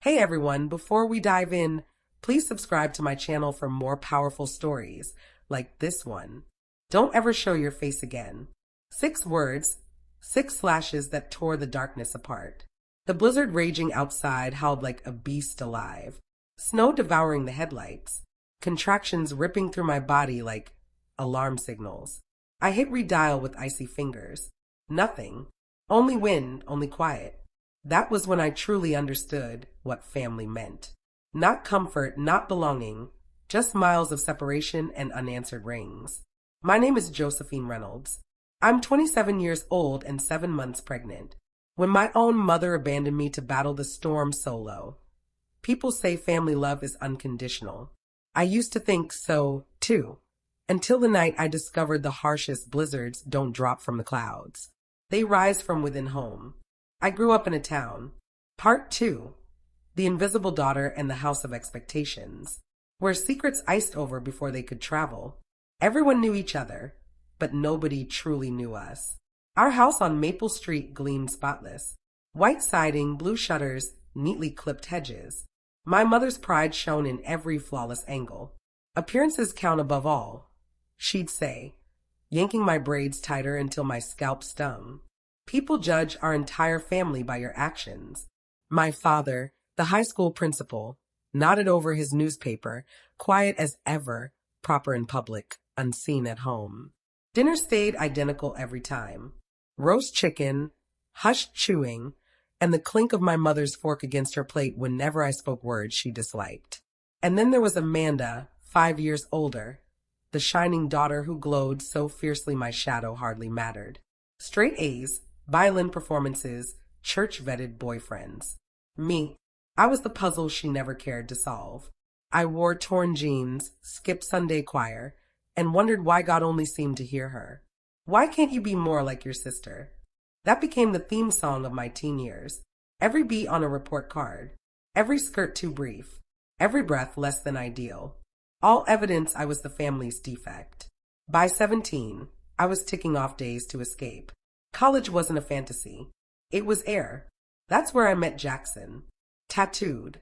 Hey everyone, before we dive in, please subscribe to my channel for more powerful stories like this one. Don't ever show your face again. 6 words, 6 slashes that tore the darkness apart. The blizzard raging outside howled like a beast alive. Snow devouring the headlights. Contractions ripping through my body like alarm signals. I hit redial with icy fingers. Nothing. Only wind, only quiet. That was when I truly understood what family meant. Not comfort, not belonging, just miles of separation and unanswered rings. My name is Josephine Reynolds. I'm 27 years old and 7 months pregnant. When my own mother abandoned me to battle the storm solo. People say family love is unconditional. I used to think so, too. Until the night I discovered the harshest blizzards don't drop from the clouds. They rise from within home. I grew up in a town. Part 2. The Invisible Daughter and the House of Expectations, where secrets iced over before they could travel. Everyone knew each other, but nobody truly knew us. Our house on Maple Street gleamed spotless. White siding, blue shutters, neatly clipped hedges. My mother's pride shone in every flawless angle. Appearances count above all, she'd say, yanking my braids tighter until my scalp stung. People judge our entire family by your actions. My father, the high school principal, nodded over his newspaper, quiet as ever, proper in public, unseen at home. Dinner stayed identical every time. Roast chicken, hushed chewing, and the clink of my mother's fork against her plate whenever I spoke words she disliked. And then there was Amanda, 5 years older, the shining daughter who glowed so fiercely my shadow hardly mattered. Straight A's, violin performances, church-vetted boyfriends. Me, I was the puzzle she never cared to solve. I wore torn jeans, skipped Sunday choir, and wondered why God only seemed to hear her. Why can't you be more like your sister? That became the theme song of my teen years. Every beat on a report card. Every skirt too brief. Every breath less than ideal. All evidence I was the family's defect. By 17, I was ticking off days to escape. College wasn't a fantasy. It was air. That's where I met Jackson. Tattooed.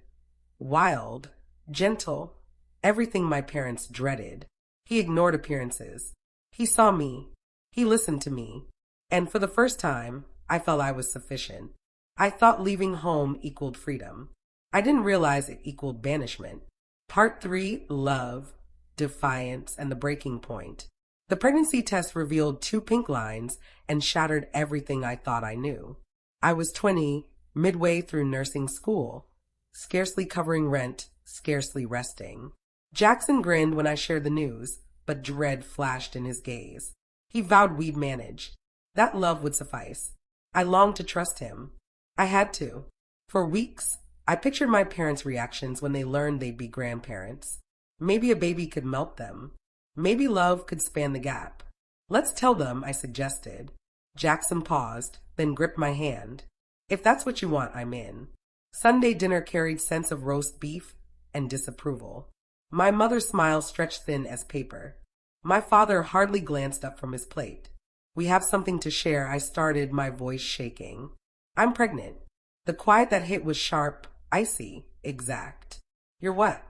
Wild. Gentle. Everything my parents dreaded. He ignored appearances. He saw me. He listened to me. And for the first time, I felt I was sufficient. I thought leaving home equaled freedom. I didn't realize it equaled banishment. Part 3, love, defiance, and the breaking point. The pregnancy test revealed 2 pink lines and shattered everything I thought I knew. I was 20, midway through nursing school, scarcely covering rent, scarcely resting. Jackson grinned when I shared the news, but dread flashed in his gaze. He vowed we'd manage. That love would suffice. I longed to trust him. I had to. For weeks, I pictured my parents' reactions when they learned they'd be grandparents. Maybe a baby could melt them. Maybe love could span the gap. Let's tell them, I suggested. Jackson paused, then gripped my hand. If that's what you want, I'm in. Sunday dinner carried scents of roast beef and disapproval. My mother's smile stretched thin as paper. My father hardly glanced up from his plate. We have something to share, I started, my voice shaking. I'm pregnant. The quiet that hit was sharp, icy, exact. You're what?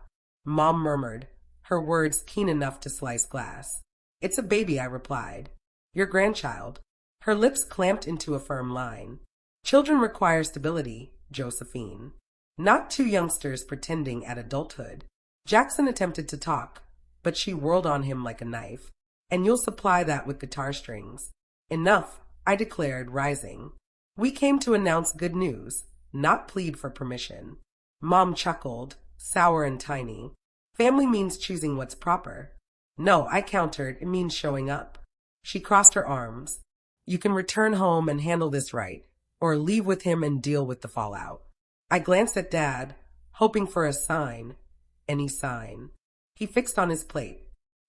Mom murmured, her words keen enough to slice glass. It's a baby, I replied. Your grandchild. Her lips clamped into a firm line. Children require stability, Josephine. Not 2 youngsters pretending at adulthood. Jackson attempted to talk, but she whirled on him like a knife. And you'll supply that with guitar strings. Enough, I declared, rising. We came to announce good news, not plead for permission. Mom chuckled, sour and tiny. Family means choosing what's proper. No, I countered, it means showing up. She crossed her arms. You can return home and handle this right, or leave with him and deal with the fallout. I glanced at Dad, hoping for a sign, any sign. He fixed on his plate.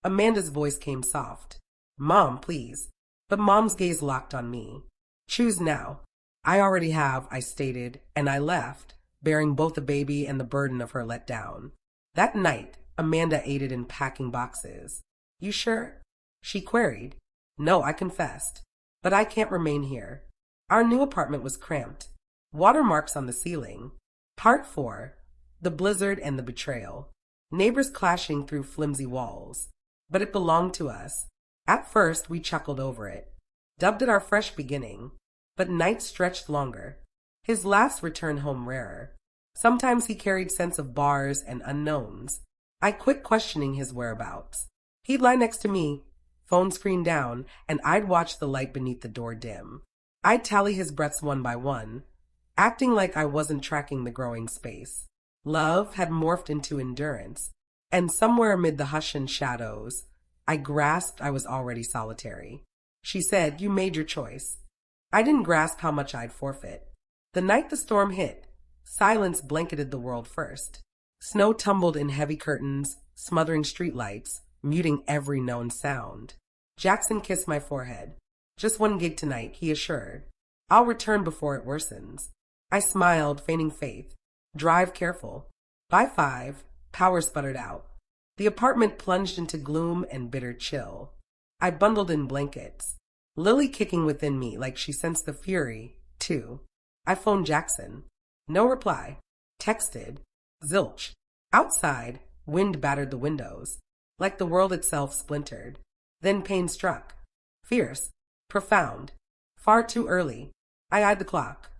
Amanda's voice came soft. Mom, please. But Mom's gaze locked on me. Choose now. I already have, I stated, and I left, bearing both the baby and the burden of her letdown. That night, Amanda aided in packing boxes. You sure? She queried. No, I confessed. But I can't remain here. Our new apartment was cramped. Watermarks on the ceiling. Part 4. The Blizzard and the Betrayal. Neighbors clashing through flimsy walls. But it belonged to us. At first, we chuckled over it, dubbed it our fresh beginning. But nights stretched longer. His laughs returned home rarer. Sometimes he carried scents of bars and unknowns. I quit questioning his whereabouts. He'd lie next to me, phone screen down, and I'd watch the light beneath the door dim. I'd tally his breaths one by one, acting like I wasn't tracking the growing space. Love had morphed into endurance, and somewhere amid the hush and shadows, I grasped I was already solitary. She said, "You made your choice." I didn't grasp how much I'd forfeit. The night the storm hit, silence blanketed the world first. Snow tumbled in heavy curtains, smothering streetlights, muting every known sound. Jackson kissed my forehead. "Just one gig tonight," he assured. "I'll return before it worsens." I smiled, feigning faith. "Drive careful." By 5, power sputtered out. The apartment plunged into gloom and bitter chill. I bundled in blankets, Lily kicking within me like she sensed the fury, too. I phoned Jackson. No reply. Texted. Zilch. Outside, wind battered the windows, like the world itself splintered. Then pain struck. Fierce. Profound. Far too early. I eyed the clock.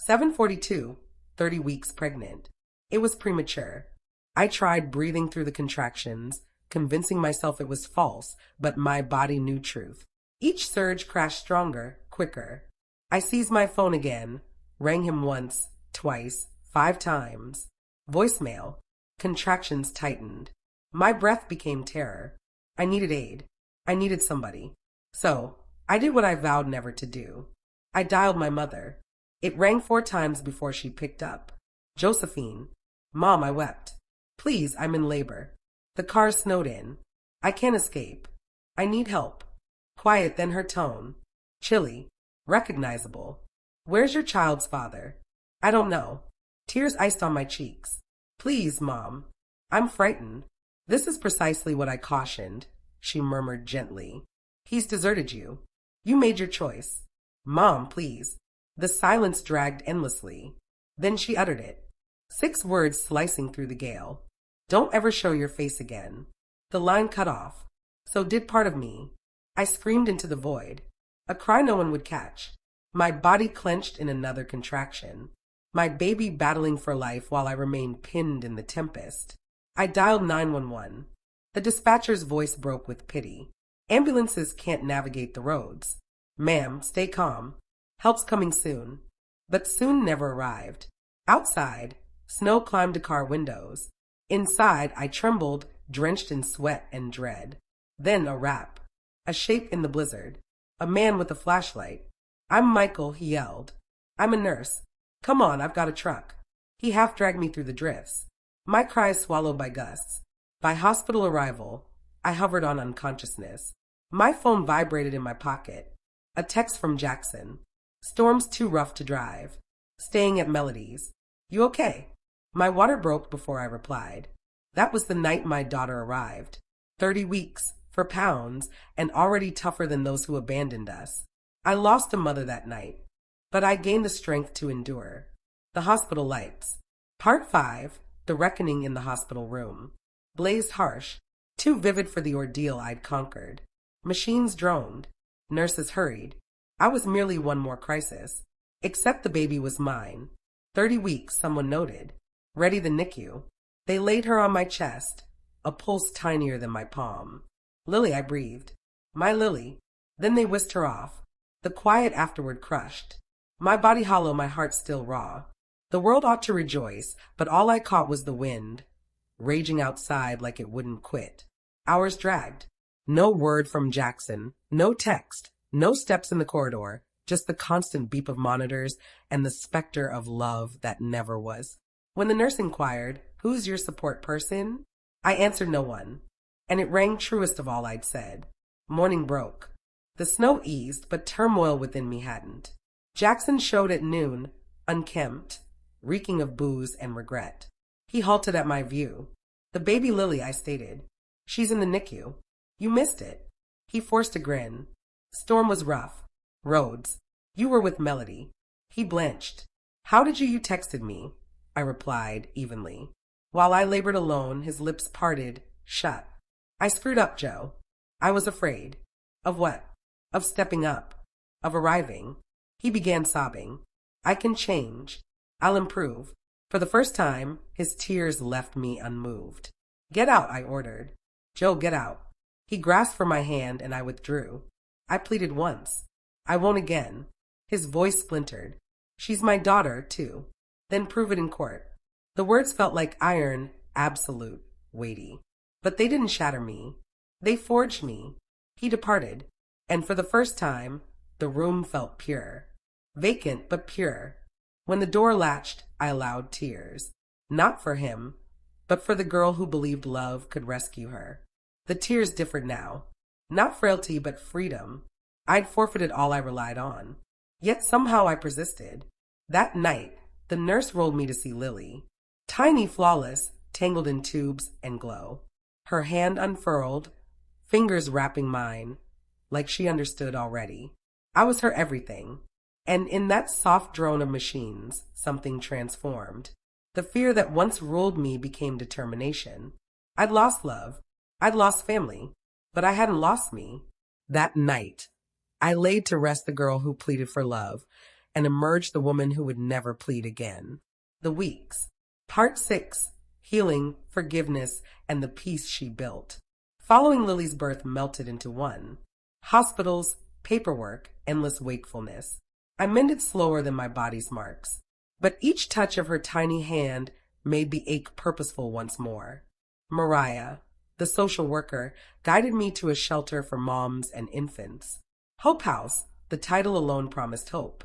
7:42, 30 weeks pregnant. It was premature. I tried breathing through the contractions, convincing myself it was false, but my body knew truth. Each surge crashed stronger, quicker. I seized my phone again, rang him once, twice, 5 times. Voicemail. Contractions tightened. My breath became terror. I needed aid. I needed somebody. So, I did what I vowed never to do. I dialed my mother. It rang 4 times before she picked up. "Josephine." "Mom," I wept. "Please, I'm in labor. The car snowed in. I can't escape. I need help." Quiet, then her tone. Chilly. Recognizable. "Where's your child's father?" "I don't know." Tears iced on my cheeks. "Please, Mom. I'm frightened." "This is precisely what I cautioned," she murmured gently. "He's deserted you. You made your choice." "Mom, please." The silence dragged endlessly. Then she uttered it. 6 words slicing through the gale. "Don't ever show your face again." The line cut off. So did part of me. I screamed into the void. A cry no one would catch. My body clenched in another contraction. My baby battling for life while I remained pinned in the tempest. I dialed 911. The dispatcher's voice broke with pity. "Ambulances can't navigate the roads." "Ma'am, stay calm. Help's coming soon." But soon never arrived. Outside, snow climbed to car windows. Inside, I trembled, drenched in sweat and dread. Then a rap. A shape in the blizzard. A man with a flashlight. "I'm Michael," he yelled. "I'm a nurse. Come on, I've got a truck." He half-dragged me through the drifts. My cries swallowed by gusts. By hospital arrival, I hovered on unconsciousness. My phone vibrated in my pocket. A text from Jackson. "Storm's too rough to drive. Staying at Melody's. You okay?" My water broke before I replied. That was the night my daughter arrived. 30 weeks, for pounds, and already tougher than those who abandoned us. I lost a mother that night, but I gained the strength to endure. The hospital lights. Part 5, the reckoning in the hospital room. Blazed harsh, too vivid for the ordeal I'd conquered. Machines droned. Nurses hurried. I was merely one more crisis. Except the baby was mine. 30 weeks, someone noted. Ready the NICU. They laid her on my chest, a pulse tinier than my palm. "Lily," I breathed. "My Lily." Then they whisked her off. The quiet afterward crushed. My body hollow, my heart still raw. The world ought to rejoice, but all I caught was the wind, raging outside like it wouldn't quit. Hours dragged. No word from Jackson, no text, no steps in the corridor, just the constant beep of monitors and the specter of love that never was. When the nurse inquired, "Who's your support person?" I answered no one, and it rang truest of all I'd said. Morning broke. The snow eased, but turmoil within me hadn't. Jackson showed at noon, unkempt, reeking of booze and regret. He halted at my view. "The baby Lily," I stated. "She's in the NICU. You missed it." He forced a grin. "Storm was rough. Roads. You were with Melody." He blanched. "How did you texted me?" I replied evenly. While I labored alone, his lips parted, shut. I screwed up, Joe. I was afraid. Of what? Of stepping up. Of arriving. He began sobbing. I can change. I'll improve. For the first time, his tears left me unmoved. Get out, I ordered. Joe, get out. He grasped for my hand and I withdrew. I pleaded once. I won't again. His voice splintered. She's my daughter, too. Then prove it in court. The words felt like iron, absolute, weighty. But they didn't shatter me. They forged me. He departed, and for the first time, the room felt pure. Vacant, but pure. When the door latched, I allowed tears. Not for him, but for the girl who believed love could rescue her. The tears differed now. Not frailty, but freedom. I'd forfeited all I relied on. Yet somehow I persisted. That night, the nurse rolled me to see Lily. Tiny, flawless, tangled in tubes and glow. Her hand unfurled, fingers wrapping mine, like she understood already. I was her everything. And in that soft drone of machines, something transformed. The fear that once ruled me became determination. I'd lost love. I'd lost family. But I hadn't lost me. That night, I laid to rest the girl who pleaded for love and emerged the woman who would never plead again. The Weeks. Part 6. Healing, Forgiveness, and the Peace She Built. Following Lily's birth melted into one. Hospitals, paperwork, endless wakefulness. I mended slower than my body's marks. But each touch of her tiny hand made the ache purposeful once more. Mariah, the social worker, guided me to a shelter for moms and infants. Hope House, the title alone promised hope.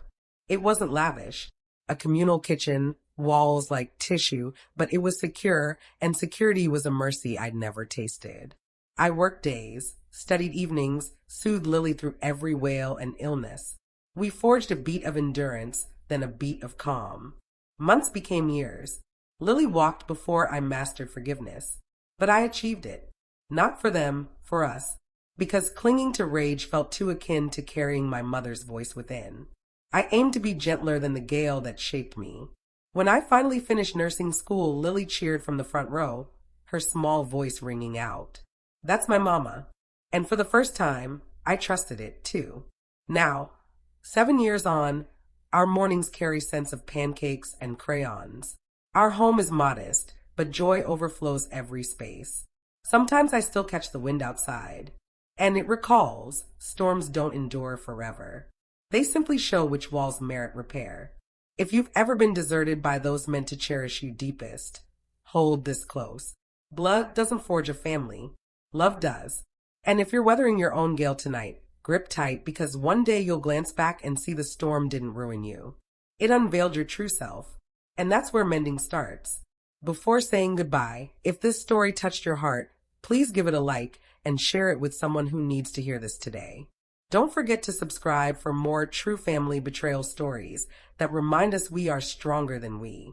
It wasn't lavish. A communal kitchen, walls like tissue, but it was secure, and security was a mercy I'd never tasted. I worked days, studied evenings, soothed Lily through every wail and illness. We forged a beat of endurance, then a beat of calm. Months became years. Lily walked before I mastered forgiveness. But I achieved it. Not for them, for us. Because clinging to rage felt too akin to carrying my mother's voice within. I aimed to be gentler than the gale that shaped me. When I finally finished nursing school, Lily cheered from the front row, her small voice ringing out. That's my mama. And for the first time, I trusted it, too. Now, 7 years on, our mornings carry scents of pancakes and crayons. Our home is modest, but joy overflows every space. Sometimes I still catch the wind outside, and it recalls storms don't endure forever. They simply show which walls merit repair. If you've ever been deserted by those meant to cherish you deepest, hold this close. Blood doesn't forge a family. Love does. And if you're weathering your own gale tonight, grip tight, because one day you'll glance back and see the storm didn't ruin you. It unveiled your true self. And that's where mending starts. Before saying goodbye, if this story touched your heart, please give it a like and share it with someone who needs to hear this today. Don't forget to subscribe for more true family betrayal stories that remind us we are stronger than we.